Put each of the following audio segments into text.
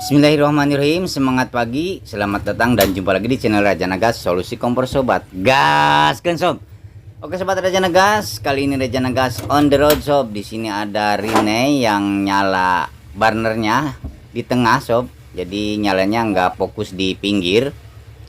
Bismillahirrahmanirrahim. Semangat pagi, selamat datang dan jumpa lagi di channel Raja Nagas Solusi Kompor Sobat. Gas kan sob. Oke sobat Raja Nagas, kali ini Raja Nagas on the road sob. Di sini ada Rene yang nyala burnernya di tengah sob. Jadi nyalanya nggak fokus di pinggir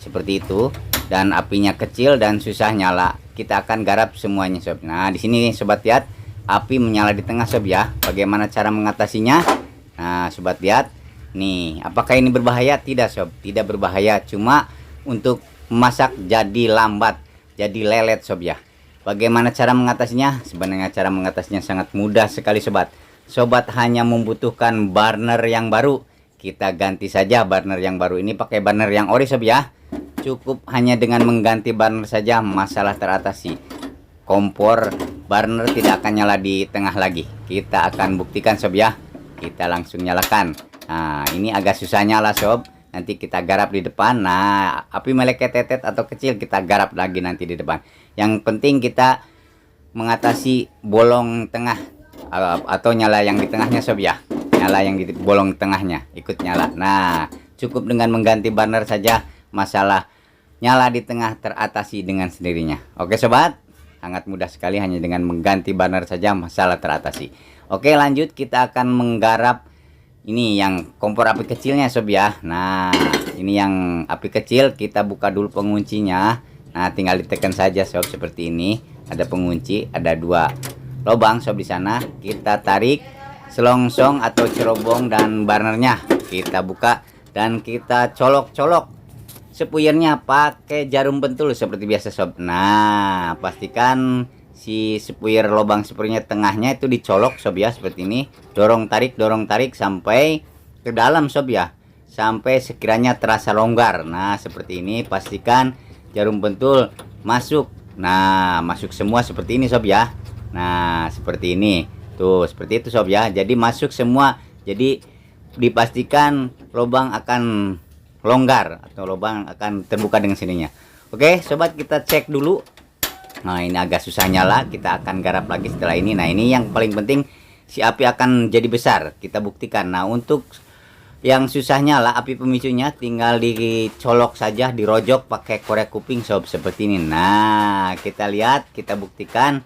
seperti itu, dan apinya kecil dan susah nyala. Kita akan garap semuanya sob. Nah di sini sobat lihat api menyala di tengah sob ya. Bagaimana cara mengatasinya? Nah sobat lihat. Nih, apakah ini berbahaya? Tidak sob, tidak berbahaya. Cuma untuk memasak jadi lambat, jadi lelet sob ya. Bagaimana cara mengatasinya? Sebenarnya cara mengatasinya sangat mudah sekali sobat. Sobat hanya membutuhkan burner yang baru. Kita ganti saja burner yang baru ini pakai burner yang ori sob ya. Cukup hanya dengan mengganti burner saja masalah teratasi. Kompor burner tidak akan nyala di tengah lagi. Kita akan buktikan sob ya. Kita langsung nyalakan. Nah ini agak susah nyala sob, nanti kita garap di depan. Nah api meleket tetet atau kecil kita garap lagi nanti di depan. Yang penting kita mengatasi bolong tengah atau nyala yang di tengahnya sob ya. Nyala yang di bolong tengahnya ikut nyala. Nah cukup dengan mengganti burner saja masalah nyala di tengah teratasi dengan sendirinya. Oke sobat, sangat mudah sekali, hanya dengan mengganti burner saja masalah teratasi. Oke lanjut, kita akan menggarap ini yang kompor api kecilnya sob ya. Nah ini yang api kecil, kita buka dulu penguncinya. Nah tinggal ditekan saja sob seperti ini. Ada pengunci, ada dua lubang sob di sana. Kita tarik selongsong atau cerobong dan burnernya. Kita buka dan kita colok-colok sepuyernya pakai jarum pentul seperti biasa sob. Nah pastikan si sepuyer lubang sepuyernya tengahnya itu dicolok sob ya, seperti ini. Dorong tarik sampai ke dalam sob ya, sampai sekiranya terasa longgar. Nah seperti ini, pastikan jarum pentul masuk. Nah masuk semua seperti ini sob ya. Nah seperti ini tuh, seperti itu sob ya. Jadi masuk semua, jadi dipastikan lubang akan longgar atau lubang akan terbuka dengan sininya. Oke sobat, kita cek dulu. Nah ini agak susah nyala, kita akan garap lagi setelah ini. Nah ini yang paling penting, si api akan jadi besar, kita buktikan. Nah untuk yang susah nyala api pemicunya tinggal dicolok saja, dirojok pakai korek kuping sob seperti ini. Nah kita lihat, kita buktikan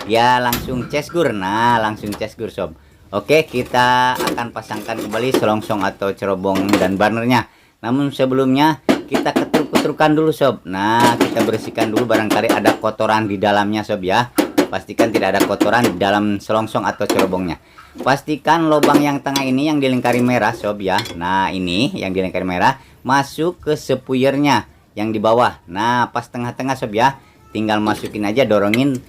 dia langsung cesgur. Nah langsung cesgur sob. Oke, kita akan pasangkan kembali selongsong atau cerobong dan burnernya. Namun sebelumnya kita ketruk-ketrukan dulu sob. Nah kita bersihkan dulu, barangkali ada kotoran di dalamnya sob ya. Pastikan tidak ada kotoran di dalam selongsong atau cerobongnya. Pastikan lubang yang tengah ini yang dilingkari merah sob ya. Nah ini yang dilingkari merah masuk ke sepuyernya yang di bawah. Nah pas tengah-tengah sob ya, tinggal masukin aja, dorongin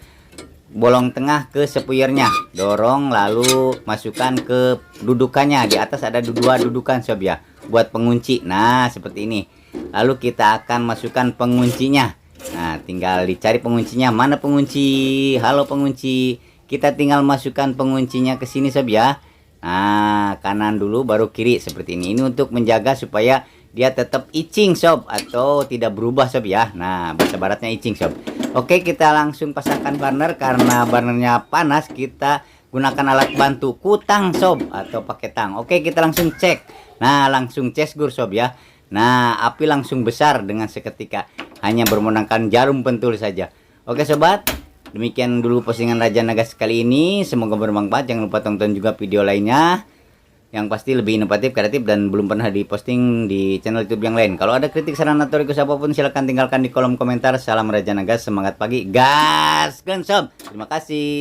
bolong tengah ke sepuyernya, dorong lalu masukkan ke dudukannya. Di atas ada dua dudukan sob ya, buat pengunci. Nah seperti ini. Lalu kita akan masukkan penguncinya. Nah tinggal dicari penguncinya, mana pengunci, halo pengunci. Kita tinggal masukkan penguncinya ke sini sob ya. Nah kanan dulu baru kiri seperti ini. Ini untuk menjaga supaya dia tetap icing sob, atau tidak berubah sob ya. Nah bahasa baratnya icing sob. Oke, kita langsung pasangkan burner. Karena burnernya panas, kita gunakan alat bantu kutang sob atau pakai tang. Oke, kita langsung cek. Nah langsung cesgur sob ya. Nah api langsung besar dengan seketika, hanya bermodalkan jarum pentul saja. Oke sobat, demikian dulu postingan Raja Nagas kali ini. Semoga bermanfaat. Jangan lupa tonton juga video lainnya yang pasti lebih inovatif, kreatif, dan belum pernah diposting di channel YouTube yang lain. Kalau ada kritik, saran, atau request apapun, silahkan tinggalkan di kolom komentar. Salam Raja Nagas, semangat pagi, gas kan sob. Terima kasih.